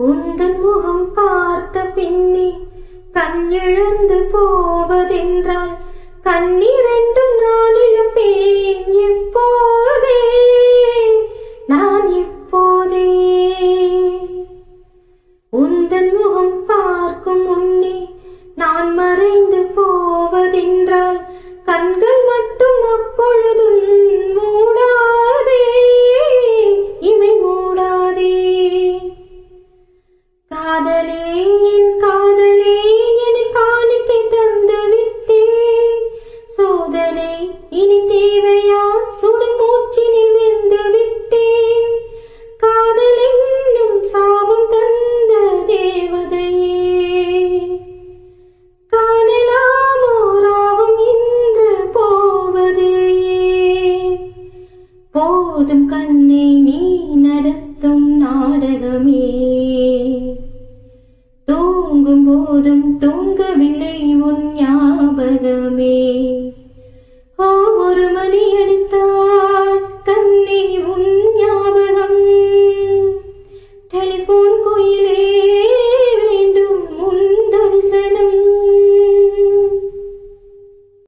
உந்தன் முகம் பார்த்த பின்னே கண் எழுந்து போவதென்றால் கண்ணிரண்டும் நான் இழப்பேன் எப்போதே நான் இப்போதே. உந்தன் முகம் பார்க்கும் முன்னே நான் மறைந்து போவதென்றால் கண்கள் மட்டும் அப்பொழுதும் மூடாதே இவை மூடாதே. காதலே என் காதலே என காணிக்கை தந்து விட்டே, சோதனை இனி தேவையா சுடு மூச்சினில் வெந்து விட்டே. காதல் என்னும் சாபம் தந்த தேவதையே, காணலாமோ ராகம் இன்று போவதையே. போதும் கண்ணை நீ நடத்தும் நாடகமே, தூங்கும் போதும் தூங்கவில்லை உன் ஞாபகமே. ஒரு மணி அடித்தாள் கண்ணே உன் ஞாபகம், டெலிபோன் கோயிலே